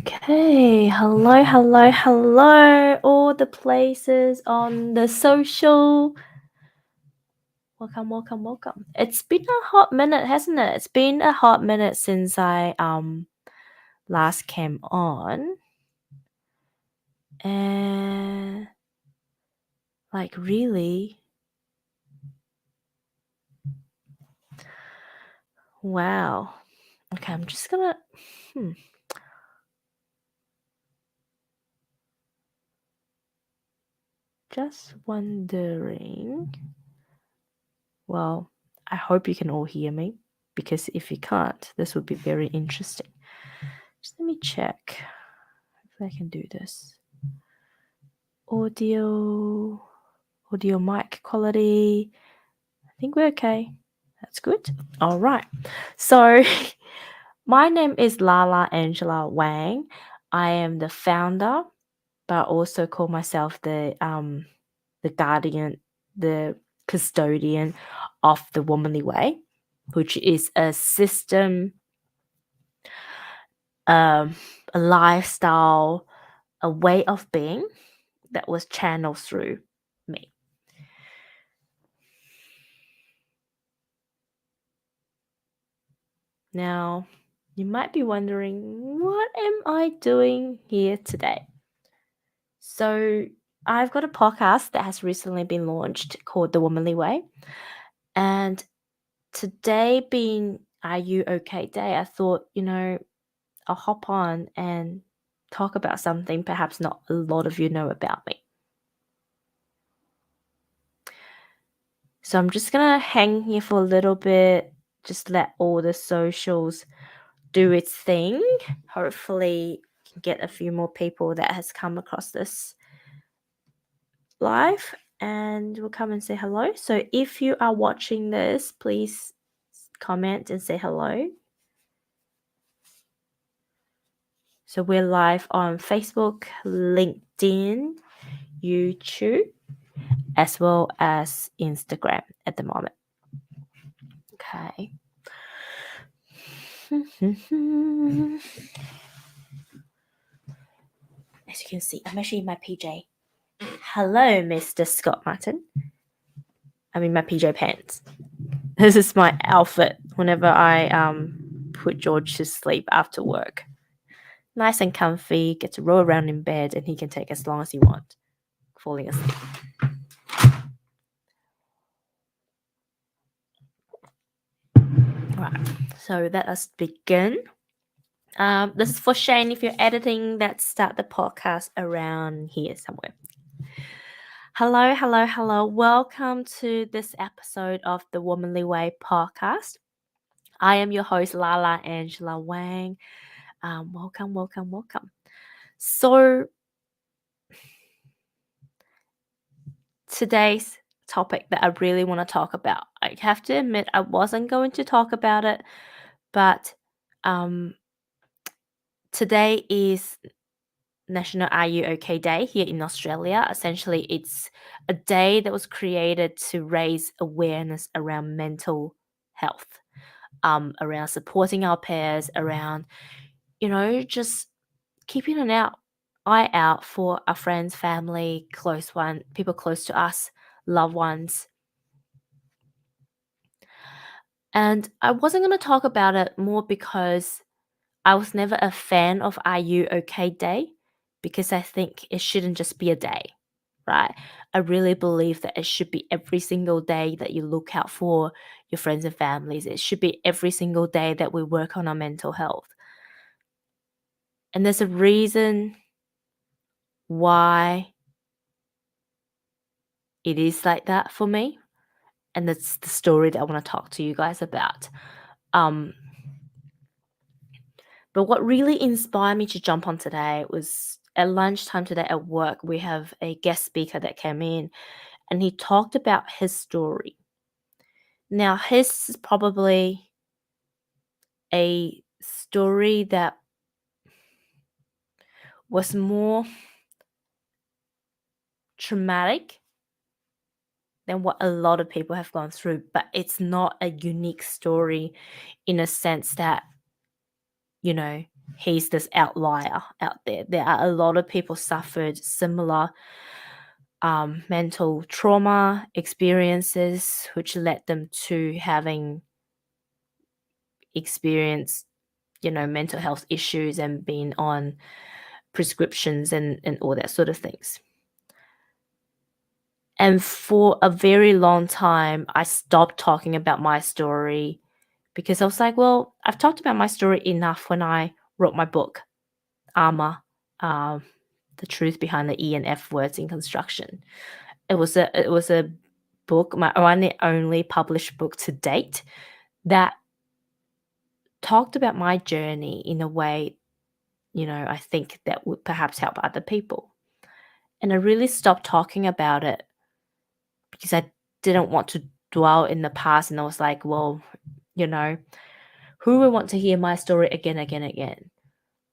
Okay, hello, all the places on the social. Welcome. It's been a hot minute, hasn't it? It's been a hot minute since I last came on. And like really? Wow. Okay, I'm just gonna just wondering. Well, I hope you can all hear me, because if you can't, this would be very interesting. Just let me check if I can do this. Audio mic quality. I think we're okay. That's good. All right. So my name is Lala Angela Wang. I am the founder, but also call myself the guardian, the custodian of the Womanly Way, which is a system, a lifestyle, a way of being that was channeled through me. Now, you might be wondering, what am I doing here today? So, I've got a podcast that has recently been launched called The Womanly Way. And today being Are You Okay Day, I thought, I'll hop on and talk about something perhaps not a lot of you know about me. So I'm just going to hang here for a little bit, just let all the socials do its thing. Hopefully can get a few more people that has come across this live and will come and say hello. So if you are watching this, please comment and say hello. So we're live on Facebook, LinkedIn, YouTube, as well as Instagram at the moment. Okay. As you can see, I'm actually in my PJ. Hello, Mr. Scott Martin. I'm in my PJ pants. This is my outfit whenever I put George to sleep after work. Nice and comfy, get to roll around in bed, and he can take as long as he wants, falling asleep. Right, so let us begin. This is for Shane. If you're editing, let's start the podcast around here somewhere. Hello. Welcome to this episode of the Womanly Way podcast. I am your host, Lala Angela Wang. Welcome. So today's topic that I really want to talk about, I have to admit I wasn't going to talk about it, but today is National Are You OK Day here in Australia. Essentially, it's a day that was created to raise awareness around mental health, around supporting our peers, around, just keeping an eye out for our friends, family, people close to us, loved ones. And I wasn't going to talk about it more because I was never a fan of Are You OK Day, because I think it shouldn't just be a day, right? I really believe that it should be every single day that you look out for your friends and families. It should be every single day that we work on our mental health. And there's a reason why it is like that for me. And that's the story that I want to talk to you guys about. But what really inspired me to jump on today was at lunchtime today at work, we have a guest speaker that came in and he talked about his story. Now, his is probably a story that was more traumatic than what a lot of people have gone through, but it's not a unique story in a sense that, he's this outlier out there. There are a lot of people suffered similar mental trauma experiences, which led them to having experienced, mental health issues and being on prescriptions and all that sort of things. And for a very long time, I stopped talking about my story because I was like, well, I've talked about my story enough when I wrote my book, Armor, um, The Truth Behind the E and F Words in Construction. It was a book, my only published book to date, that talked about my journey in a way, I think that would perhaps help other people. And I really stopped talking about it because I didn't want to dwell in the past. And I was like, well, who would want to hear my story again, again, again?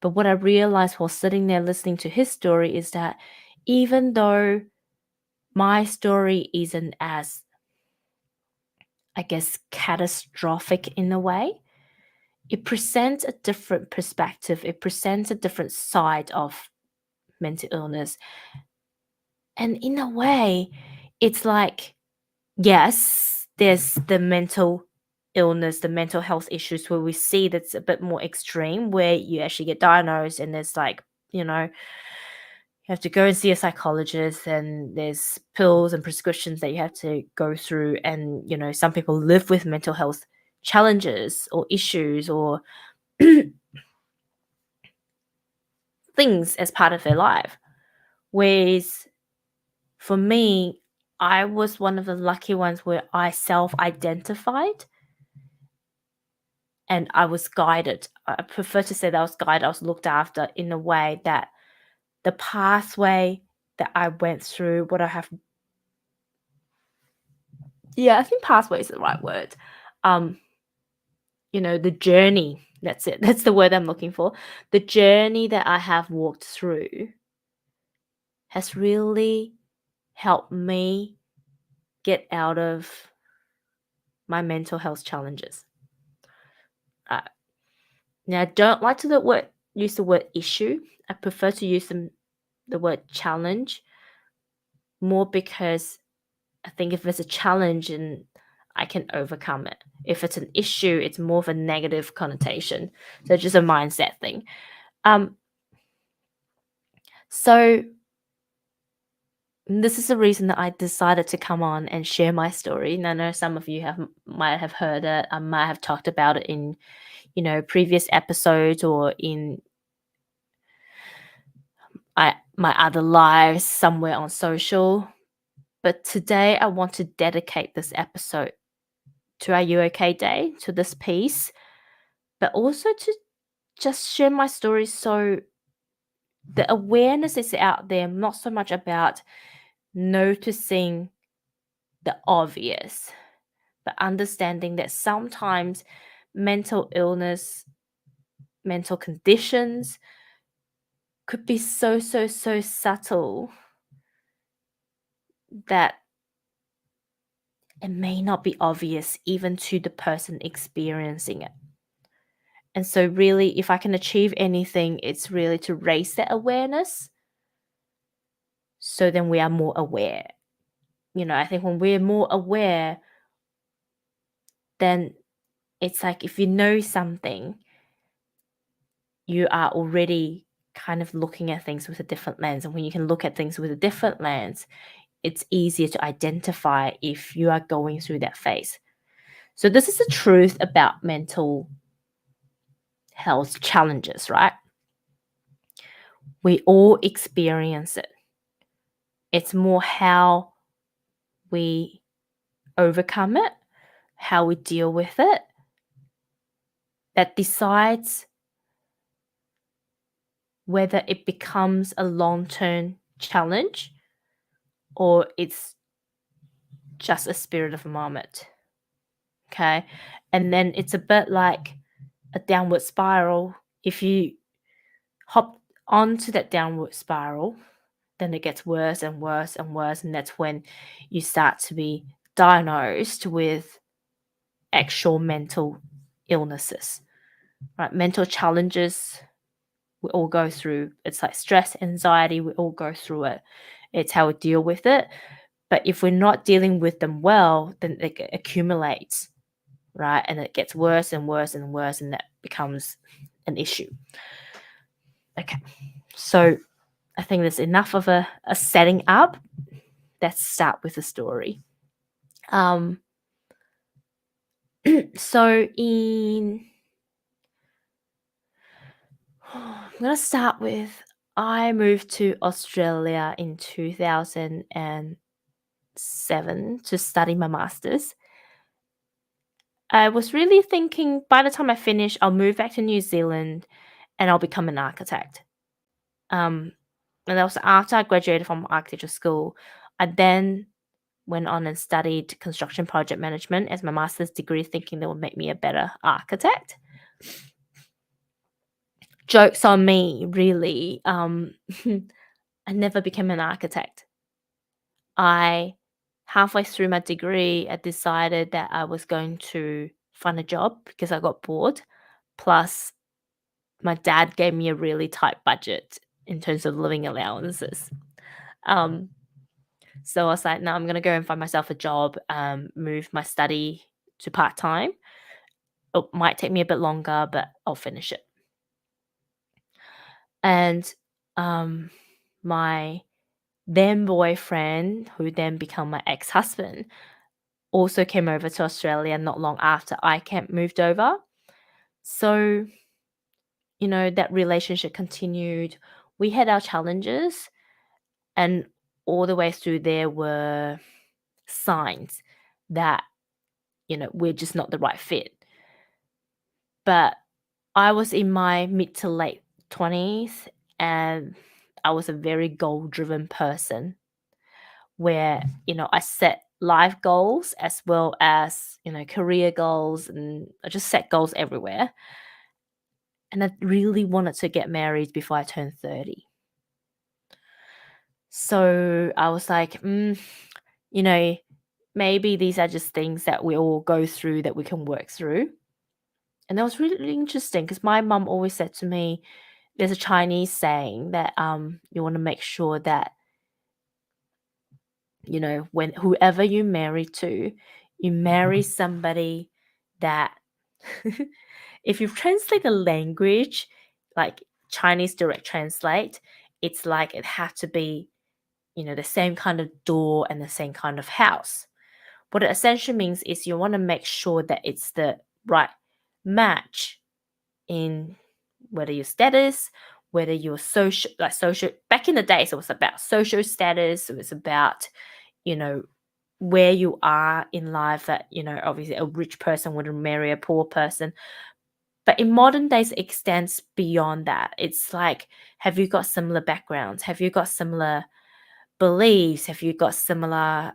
But what I realized while sitting there listening to his story is that even though my story isn't as, I guess, catastrophic in a way, it presents a different perspective. It presents a different side of mental illness. And in a way, it's like, yes, there's the mental illness, the mental health issues where we see that's a bit more extreme, where you actually get diagnosed and there's like, you have to go and see a psychologist and there's pills and prescriptions that you have to go through. And, some people live with mental health challenges or issues or things as part of their life. Whereas for me, I was one of the lucky ones where I self-identified and I was guided. I prefer to say that I was guided, I was looked after in a way that the pathway that I went through, what I have, I think pathway is the right word. The journey, that's it. That's the word I'm looking for. The journey that I have walked through has really helped me get out of my mental health challenges. Now, I don't like to use the word issue. I prefer to use the word challenge more because I think if it's a challenge and I can overcome it. If it's an issue, it's more of a negative connotation. So it's just a mindset thing. So this is the reason that I decided to come on and share my story. And I know some of you might have heard it. I might have talked about it in, previous episodes or in my other lives somewhere on social. But today I want to dedicate this episode to Are You Okay Day, to this piece, but also to just share my story so the awareness is out there, not so much about noticing the obvious, but understanding that sometimes mental illness, mental conditions could be so, so, so subtle that it may not be obvious even to the person experiencing it. And so really, if I can achieve anything, it's really to raise that awareness. So then we are more aware. I think when we're more aware, then it's like if you know something, you are already kind of looking at things with a different lens. And when you can look at things with a different lens, it's easier to identify if you are going through that phase. So this is the truth about mental health challenges, right? We all experience it. It's more how we overcome it, how we deal with it, that decides whether it becomes a long-term challenge or it's just a spirit of a moment. Okay. And then it's a bit like a downward spiral. If you hop onto that downward spiral, then it gets worse and worse and worse. And that's when you start to be diagnosed with actual mental illnesses, right? Mental challenges We all go through it's like stress, anxiety, we all go through it. It's how we deal with it. But if we're not dealing with them well, then it accumulates, right? And it gets worse and worse and worse, and that becomes an issue. Okay. So I think there's enough of a setting up. Let's start with the story. So I'm going to start with I moved to Australia in 2007 to study my master's. I was really thinking by the time I finish, I'll move back to New Zealand and I'll become an architect. Um, and that was after I graduated from architecture school. I then went on and studied construction project management as my master's degree, thinking that would make me a better architect. Jokes on me, really. I never became an architect. I halfway through my degree, I decided that I was going to find a job because I got bored. Plus, my dad gave me a really tight budget in terms of living allowances. Um, so I was like, no, I'm going to go and find myself a job, move my study to part time. It might take me a bit longer, but I'll finish it. And my then boyfriend, who then became my ex husband, also came over to Australia not long after I moved over. So, that relationship continued. We had our challenges, and all the way through there were signs that, we're just not the right fit. But I was in my mid to late 20s and I was a very goal driven person where, I set life goals as well as, career goals, and I just set goals everywhere. And I really wanted to get married before I turned 30. So I was like, maybe these are just things that we all go through that we can work through. And that was really, really interesting because my mum always said to me, there's a Chinese saying that you want to make sure that, when whoever you marry to, you marry somebody that if you translate the language, like Chinese direct translate, it's like it had to be, the same kind of door and the same kind of house. What it essentially means is you want to make sure that it's the right match in whether your status, whether you're social. Back in the days, it was about social status. It was about, you know, where you are in life. That obviously a rich person wouldn't marry a poor person. But in modern days, it extends beyond that. It's like, have you got similar backgrounds? Have you got similar beliefs? Have you got similar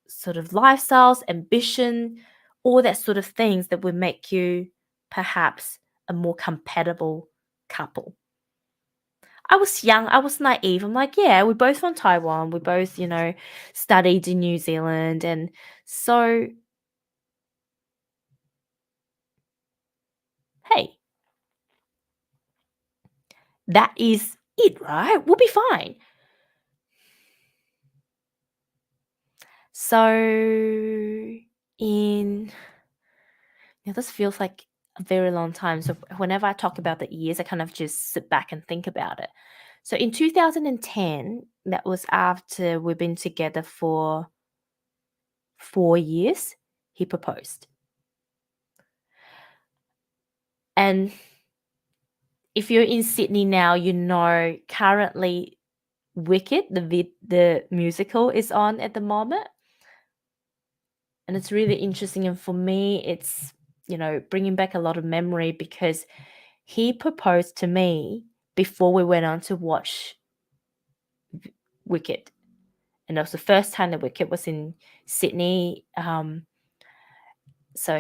sort of lifestyles, ambition, all that sort of things that would make you perhaps a more compatible couple. I was young, I was naive. I'm like, yeah, we're both from Taiwan. We both, studied in New Zealand. And so, hey, that is it, right? We'll be fine. So, this feels like a very long time. So, whenever I talk about the years, I kind of just sit back and think about it. So, in 2010, that was after we've been together for 4 years, he proposed. And if you're in Sydney now, currently Wicked, the musical, is on at the moment. And it's really interesting. And for me, it's, bringing back a lot of memory because he proposed to me before we went on to watch Wicked. And it was the first time that Wicked was in Sydney. So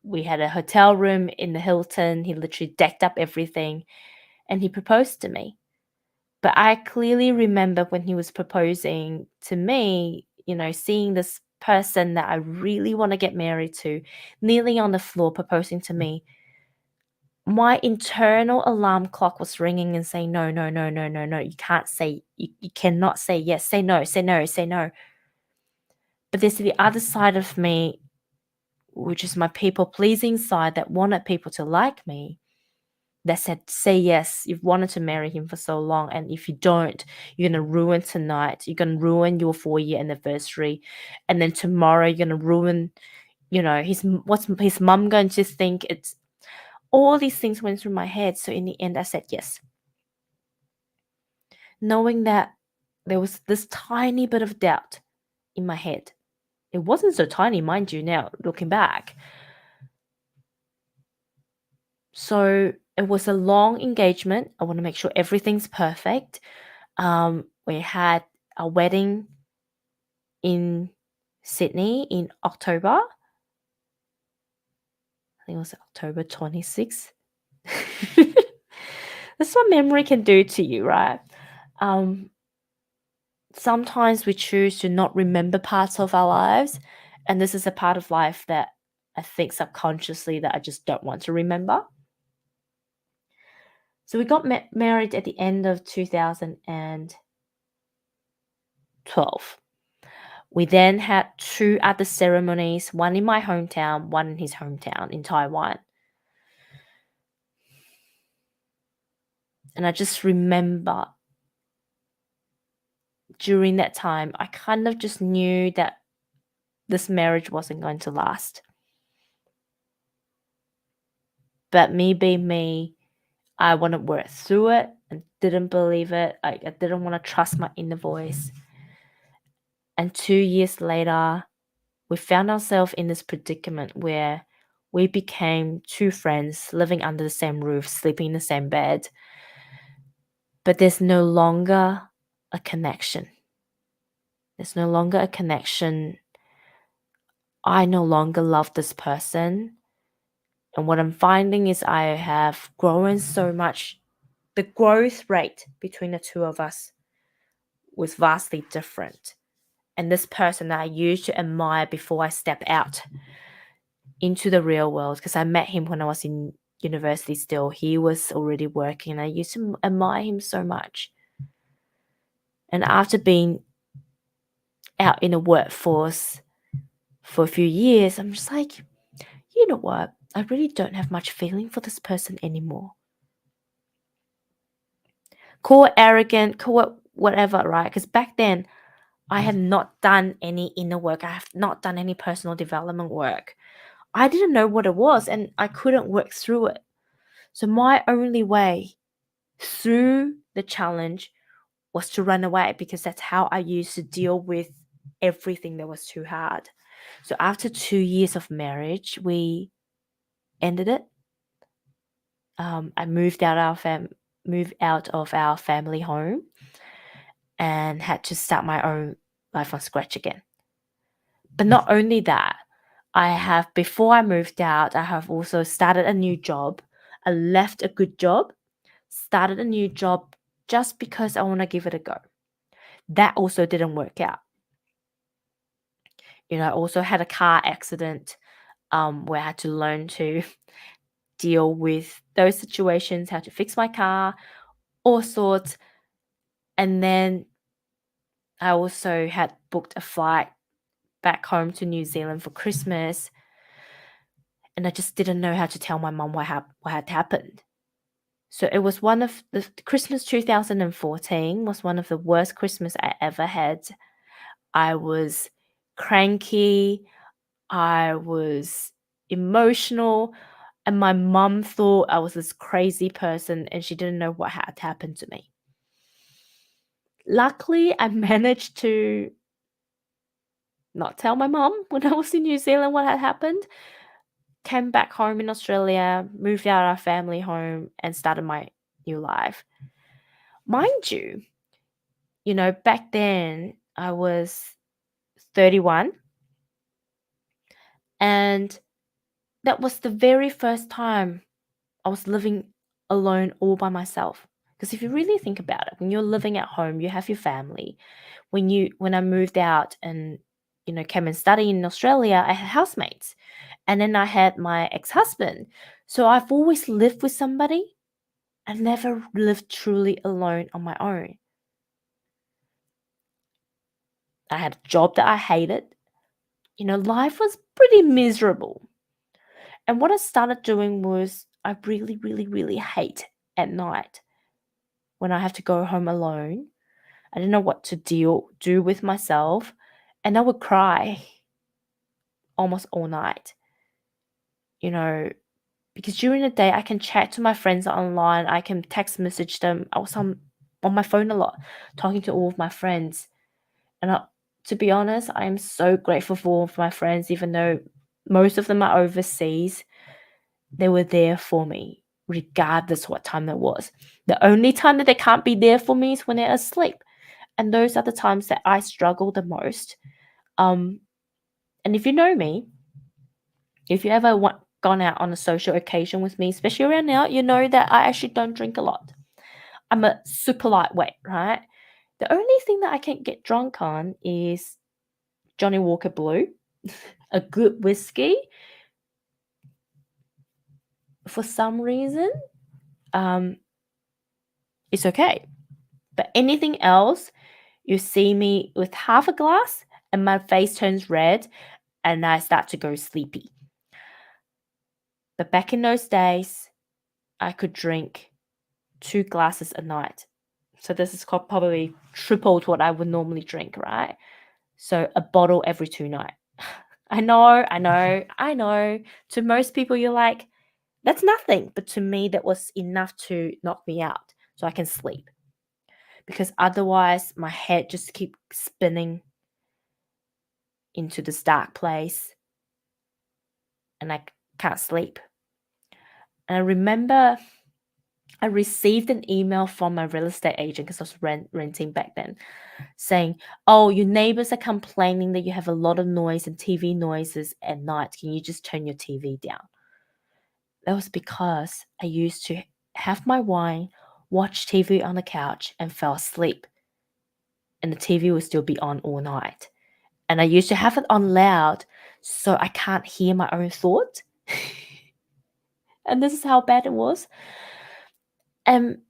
we had a hotel room in the Hilton. He literally decked up everything and he proposed to me. But I clearly remember when he was proposing to me, seeing this person that I really want to get married to, kneeling on the floor proposing to me. my internal alarm clock was ringing and saying, no, no, no, no, no, no, you can't say, you cannot say yes, say no, say no, say no. But there's the other side of me, which is my people pleasing side that wanted people to like me, that said, say yes, you've wanted to marry him for so long. And if you don't, you're going to ruin tonight. You're going to ruin your 4-year anniversary. And then tomorrow you're going to ruin, what's his mum going to think? It's all these things went through my head. So in the end, I said yes. Knowing that there was this tiny bit of doubt in my head. It wasn't so tiny, mind you, now looking back. So it was a long engagement. I want to make sure everything's perfect. We had a wedding in Sydney in October. I think it was October 26th. That's what memory can do to you, right? Sometimes we choose to not remember parts of our lives, and this is a part of life that I think subconsciously that I just don't want to remember. So we got married at the end of 2012. We then had 2 other ceremonies, one in my hometown, one in his hometown in Taiwan. And I just remember during that time, I kind of just knew that this marriage wasn't going to last. But me being me, I want to work through it and didn't believe it. I didn't want to trust my inner voice. And 2 years later, we found ourselves in this predicament where we became 2 friends living under the same roof, sleeping in the same bed. But there's no longer a connection. There's no longer a connection. I no longer love this person. And what I'm finding is I have grown so much. The growth rate between the two of us was vastly different. And this person that I used to admire before I stepped out into the real world, because I met him when I was in university still. He was already working and I used to admire him so much. And after being out in the workforce for a few years, I'm just like, you know what? I really don't have much feeling for this person anymore. Call it arrogant, call it whatever, right? Because back then, I had not done any inner work. I have not done any personal development work. I didn't know what it was and I couldn't work through it. So my only way through the challenge was to run away, because that's how I used to deal with everything that was too hard. So after 2 years of marriage, we ended it. I moved out of our family home and had to start my own life from scratch again. But not only that, before I moved out, I have also started a new job. I left a good job, started a new job just because I want to give it a go. That also didn't work out. I also had a car accident where I had to learn to deal with those situations, how to fix my car, all sorts. And then I also had booked a flight back home to New Zealand for Christmas. And I just didn't know how to tell my mum what had happened. So it was one of the Christmas 2014 was one of the worst Christmas I ever had. I was cranky. I was emotional. And my mum thought I was this crazy person and she didn't know what had happened to me. Luckily, I managed to not tell my mum when I was in New Zealand what had happened. Came back home in Australia, moved out our family home, and started my new life. Mind you, back then I was 31, and that was the very first time I was living alone all by myself. Because if you really think about it, when you're living at home, you have your family. When I moved out and came and studied in Australia, I had housemates, and then I had my ex-husband. So I've always lived with somebody. I never lived truly alone on my own. I had a job that I hated. Life was pretty miserable. And what I started doing was I really, really, really hate at night when I have to go home alone. I didn't know what to do with myself, and I would cry almost all night. You know, because during the day I can chat to my friends online, I can text message them. I was on my phone a lot, talking to all of my friends. And to be honest, I am so grateful for all of my friends, even though most of them are overseas. They were there for me, regardless what time it was. The only time that they can't be there for me is when they're asleep. And those are the times that I struggle the most. And if you know me, if you ever gone out on a social occasion with me, especially around now, you know that I actually don't drink a lot. I'm a super lightweight, right? The only thing that I can get drunk on is Johnny Walker Blue, a good whiskey. For some reason, um, it's okay. But anything else, you see me with half a glass and my face turns red and I start to go sleepy. But back in those days, I could drink 2 glasses a night. So this is probably triple to what I would normally drink, right? So a bottle every 2 nights. I know. To most people, you're like, that's nothing. But to me, that was enough to knock me out so I can sleep. Because otherwise, my head just keeps spinning into this dark place and I can't sleep. And I remember I received an email from my real estate agent because I was renting back then saying, "Oh, your neighbors are complaining that you have a lot of noise and TV noises at night. Can you just turn your TV down?" That was because I used to have my wine, watch TV on the couch, and fell asleep. And the TV would still be on all night. And I used to have it on loud so I can't hear my own thoughts. And this is how bad it was. And,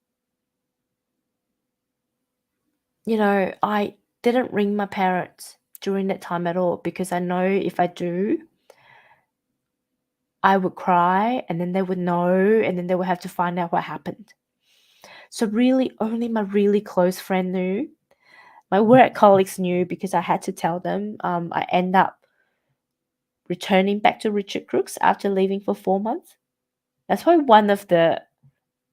I didn't ring my parents during that time at all because I know if I do, I would cry and then they would know and then they would have to find out what happened. So really only my really close friend knew. My work colleagues knew because I had to tell them. I end up returning back to Richard Crooks after leaving for 4 months. That's probably one of the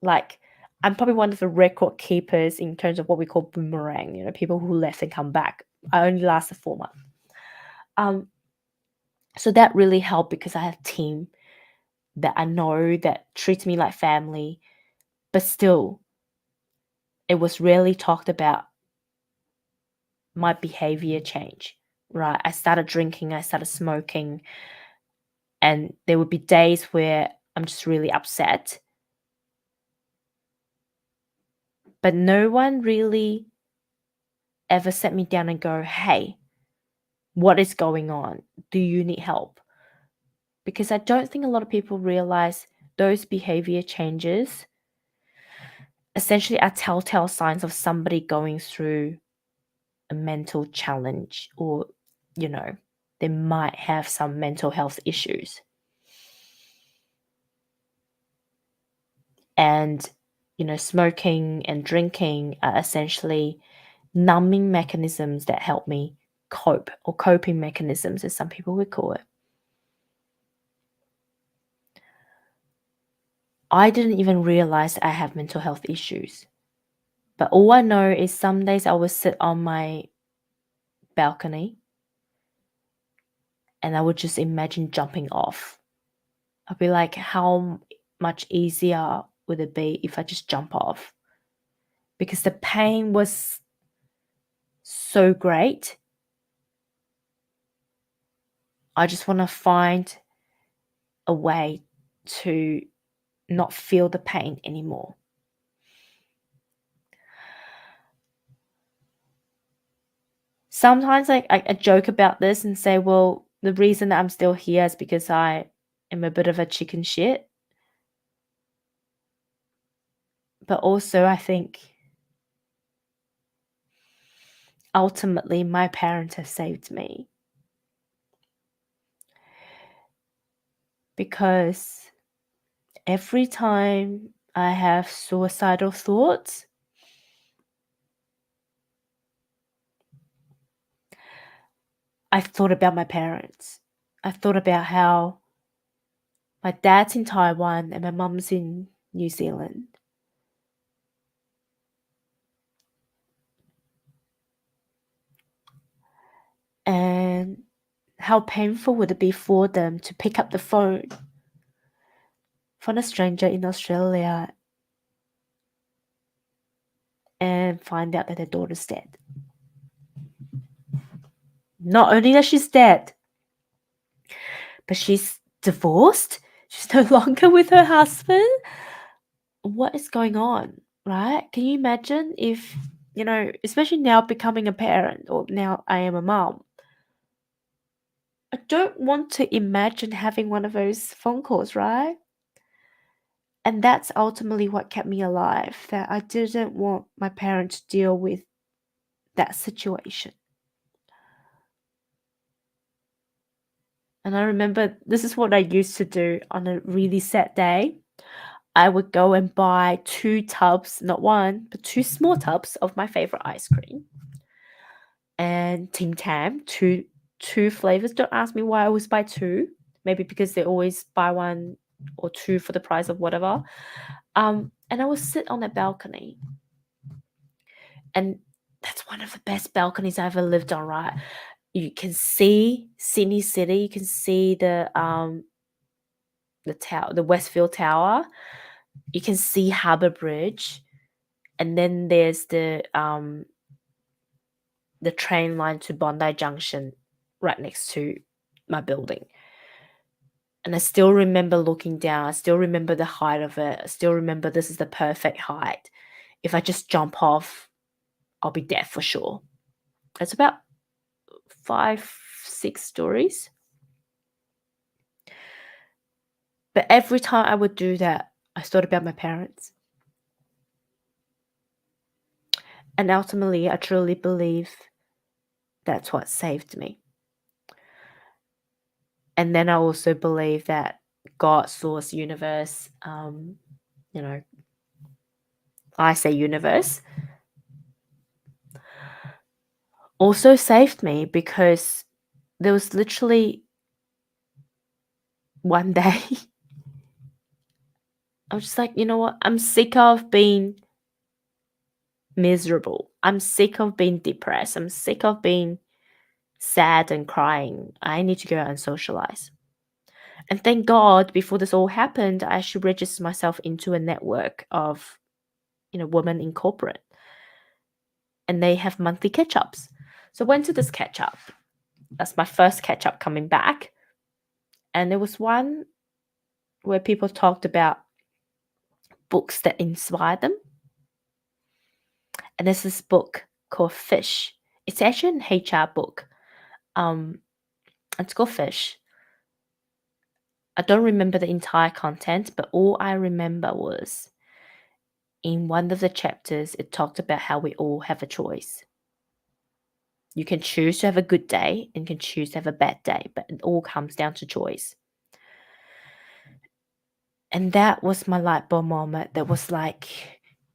like I'm probably one of the record keepers in terms of what we call boomerang, people who left and come back. I only lasted 4 months. Um, so that really helped because I have a team that I know that treats me like family, but still, it was rarely talked about my behavior change, right? I started drinking, I started smoking, and there would be days where I'm just really upset, but no one really ever set me down and go, "Hey, what is going on? Do you need help?" Because I don't think a lot of people realize those behavior changes essentially are telltale signs of somebody going through a mental challenge or, you know, they might have some mental health issues. And, smoking and drinking are essentially numbing mechanisms that help me cope, or coping mechanisms, as some people would call it. I didn't even realize I have mental health issues. But all I know is some days I would sit on my balcony and I would just imagine jumping off. I'd be like, how much easier would it be if I just jump off? Because the pain was so great. I just want to find a way to not feel the pain anymore. Sometimes I joke about this and say, well, the reason that I'm still here is because I am a bit of a chicken shit. But also, I think ultimately my parents have saved me because every time I have suicidal thoughts, I've thought about my parents. I've thought about how my dad's in Taiwan and my mum's in New Zealand. And how painful would it be for them to pick up the phone from a stranger in Australia and find out that their daughter's dead? Not only that she's dead, but she's divorced. She's no longer with her husband. What is going on, right? Can you imagine if, especially now becoming a parent or now I am a mom, I don't want to imagine having one of those phone calls, right? And that's ultimately what kept me alive, that I didn't want my parents to deal with that situation. And I remember this is what I used to do on a really sad day. I would go and buy 2 tubs, not 1, but 2 small tubs of my favorite ice cream. And Tim Tam, two flavors. Don't ask me why I always buy 2. Maybe because they always buy 1 or 2 for the price of whatever. And I would sit on that balcony. And that's one of the best balconies I ever lived on, right? You can see Sydney City, you can see the tower, the Westfield Tower. You can see Harbour Bridge, and then there's the train line to Bondi Junction right next to my building. And I still remember looking down. I still remember the height of it. I still remember this is the perfect height. If I just jump off, I'll be dead for sure. It's about 5, 6 stories. But every time I would do that, I thought about my parents. And ultimately, I truly believe that's what saved me. And then I also believe that God, source, universe, I say universe, also saved me because there was literally one day I was just like, you know what? I'm sick of being miserable. I'm sick of being depressed. I'm sick of being sad and crying. I need to go out and socialize. And thank God, before this all happened, I actually registered myself into a network of, women in corporate. And they have monthly catch-ups. So I went to this catch-up. That's my first catch-up coming back. And there was one where people talked about books that inspire them. And there's this book called Fish. It's actually an HR book. It's called Fish. I don't remember the entire content, but all I remember was in one of the chapters, it talked about how we all have a choice. You can choose to have a good day and can choose to have a bad day, but it all comes down to choice. And that was my light bulb moment. That was like,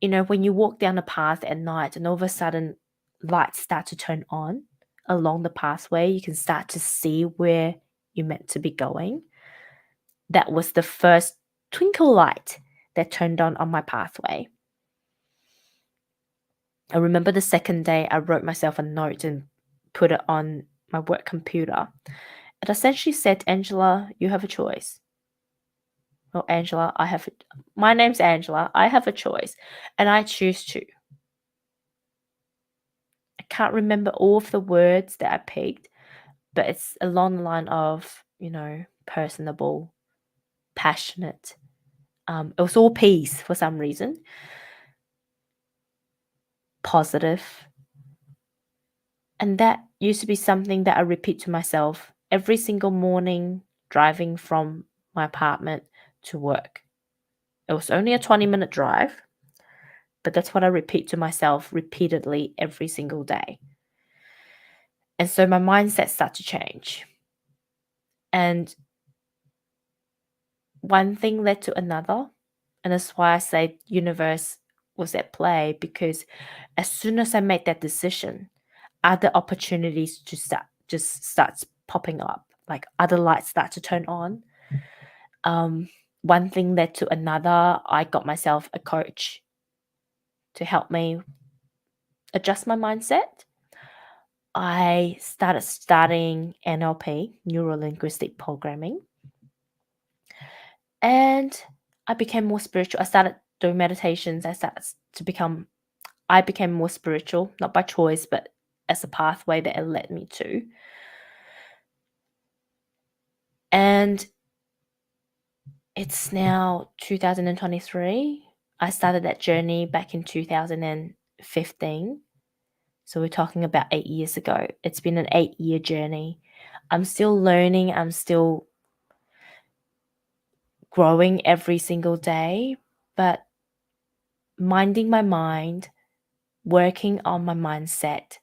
when you walk down a path at night and all of a sudden lights start to turn on along the pathway, you can start to see where you're meant to be going. That was the first twinkle light that turned on my pathway. I remember the second day I wrote myself a note and put it on my work computer. It essentially said, Angela, you have a choice. Well, Angela, my name's Angela. I have a choice and I choose to. I can't remember all of the words that I picked, but it's along the line of, personable, passionate. It was all peace for some reason. Positive. And that used to be something that I repeat to myself every single morning driving from my apartment to work. It was only a 20-minute drive. but that's what I repeat to myself repeatedly every single day. And so my mindset started to change. And one thing led to another. And that's why I say universe was at play, because as soon as I made that decision, other opportunities just starts popping up. Like other lights start to turn on. One thing led to another. I got myself a coach to help me adjust my mindset. I started studying NLP, neuro linguistic programming, and I became more spiritual. I started doing meditations. I became more spiritual, not by choice, but as a pathway that it led me to. And it's now 2023. I started that journey back in 2015. So we're talking about 8 years ago. It's been an 8-year journey. I'm still learning. I'm still growing every single day, but minding my mind, working on my mindset,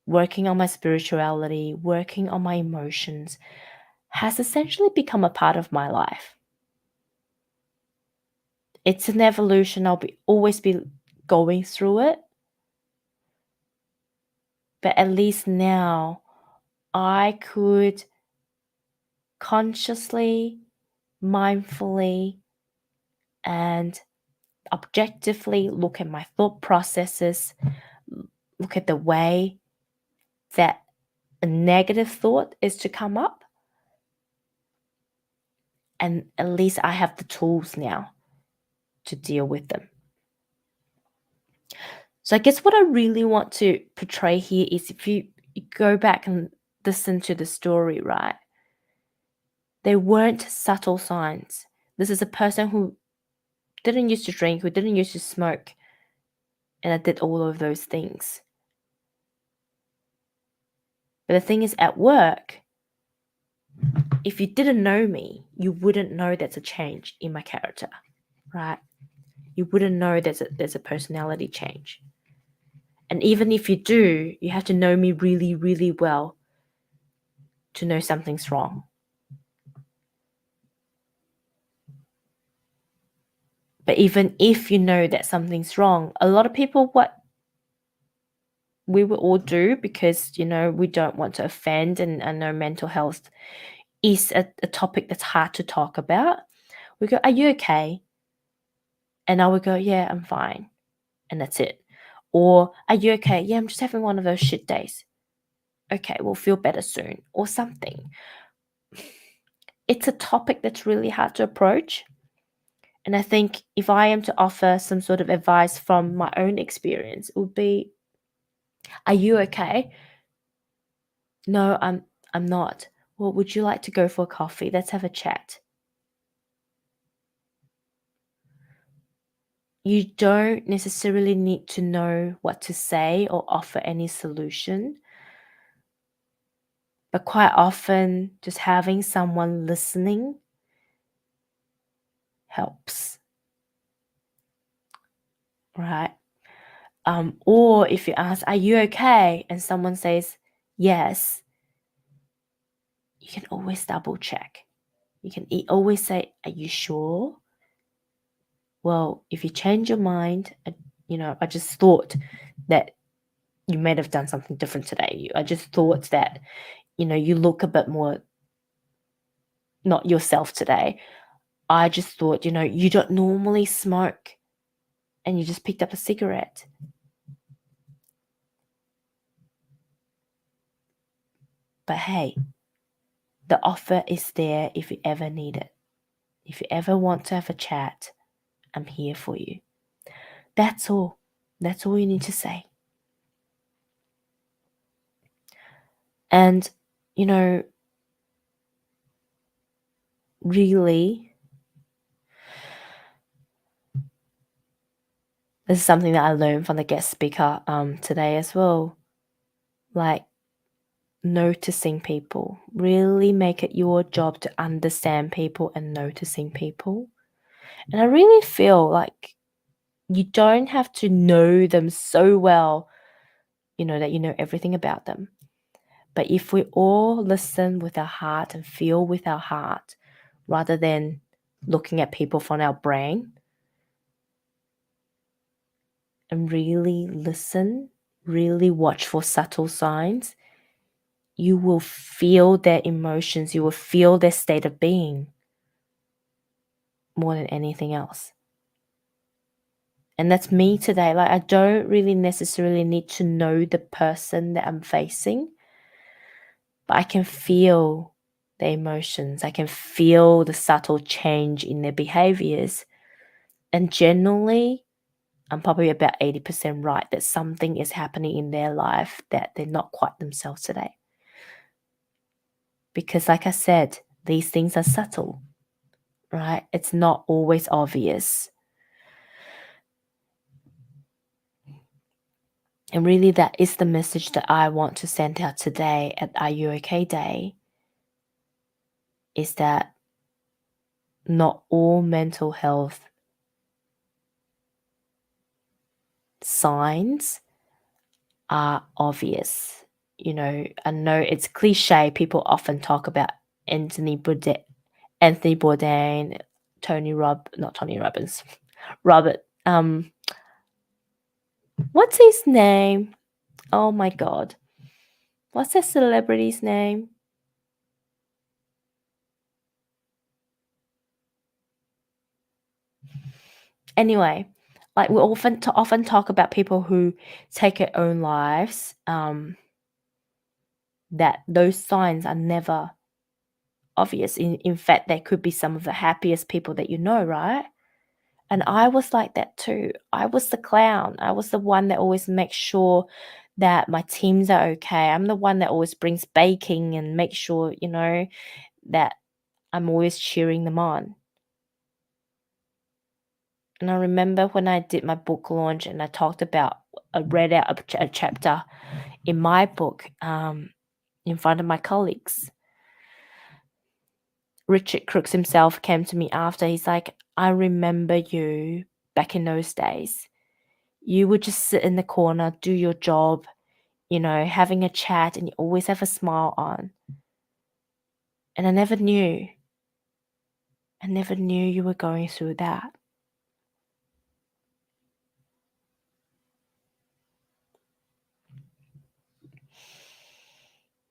working on my spirituality, working on my emotions has essentially become a part of my life. It's an evolution. Always be going through it. But at least now I could consciously, mindfully, and objectively look at my thought processes, look at the way that a negative thought is to come up. And at least I have the tools now to deal with them. So I guess what I really want to portray here is, if you go back and listen to the story, right? They weren't subtle signs. This is a person who didn't used to drink, who didn't used to smoke, and I did all of those things. But the thing is, at work, if you didn't know me, you wouldn't know there's a change in my character, right? You wouldn't know there's a personality change. And even if you do, you have to know me really, really well to know something's wrong. But even if you know that something's wrong, a lot of people, what we will all do, because, we don't want to offend, and I know mental health is a topic that's hard to talk about. We go, "Are you okay?" And I would go, "Yeah, I'm fine." And that's it. Or, "Are you okay?" "Yeah, I'm just having one of those shit days." "Okay, we'll feel better soon," or something. It's a topic that's really hard to approach. And I think if I am to offer some sort of advice from my own experience, it would be, "Are you okay?" "No, I'm not." "Well, would you like to go for a coffee? Let's have a chat." You don't necessarily need to know what to say or offer any solution. But quite often, just having someone listening helps, right? Or if you ask, "Are you okay?" and someone says yes, you can always double check. You can always say, "Are you sure?" "Well, if you change your mind, I just thought that you might have done something different today. I just thought that, you look a bit more not yourself today. I just thought, you don't normally smoke and you just picked up a cigarette." But hey, the offer is there if you ever need it. If you ever want to have a chat, I'm here for you. That's all. That's all you need to say. And, really, this is something that I learned from the guest speaker today as well. Like, noticing people. Really make it your job to understand people and noticing people. And I really feel like You don't have to know them so well, that you know everything about them. But if we all listen with our heart and feel with our heart, rather than looking at people from our brain, and really listen, really watch for subtle signs, you will feel their emotions, you will feel their state of being more than anything else. And that's me today. Like, I don't really necessarily need to know the person that I'm facing, but I can feel the emotions. I can feel the subtle change in their behaviors. And generally, I'm probably about 80% right that something is happening in their life that they're not quite themselves today. Because, like I said, these things are subtle, right? It's not always obvious. And really, that is the message that I want to send out today at Are You OK Day, is that not all mental health signs are obvious. I know it's cliche. People often talk about Anthony Bourdain, not Tony Robbins, Robert. What's his name? Oh my God, what's that celebrity's name? Anyway, like we often talk about people who take their own lives. That those signs are never obvious. In fact, they could be some of the happiest people that you know, right? And I was like that too. I was the clown. I was the one that always makes sure that my teams are okay. I'm the one that always brings baking and makes sure, that I'm always cheering them on. And I remember when I did my book launch and I read out a chapter in my book in front of my colleagues. Richard Crooks himself came to me after. He's like, I remember you back in those days. You would just sit in the corner, do your job, having a chat, and you always have a smile on. And I never knew you were going through that.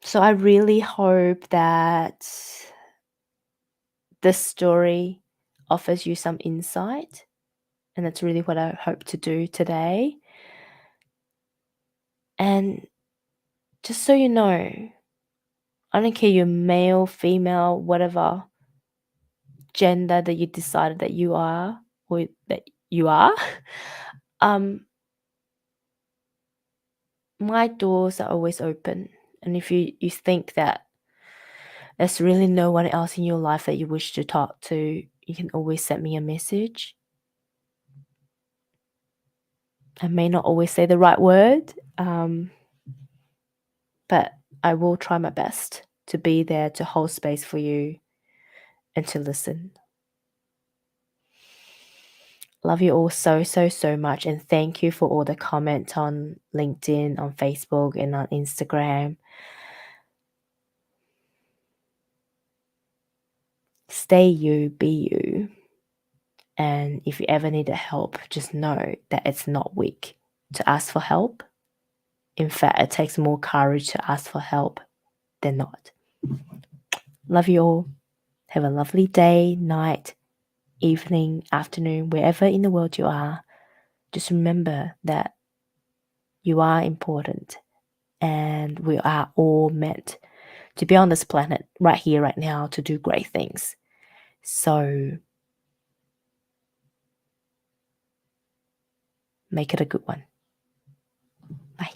So I really hope that this story offers you some insight. And that's really what I hope to do today. And just so you know, I don't care you're male, female, whatever gender that you decided that you are or that you are. My doors are always open. And if you think that there's really no one else in your life that you wish to talk to, you can always send me a message. I may not always say the right word, but I will try my best to be there to hold space for you and to listen. Love you all so, so, so much. And thank you for all the comments on LinkedIn, on Facebook, and on Instagram. Stay you, be you. And if you ever need help, just know that it's not weak to ask for help. In fact, it takes more courage to ask for help than not. Love you all. Have a lovely day, night, evening, afternoon, wherever in the world you are. Just remember that you are important and we are all meant to be on this planet right here, right now, to do great things. So make it a good one. Bye.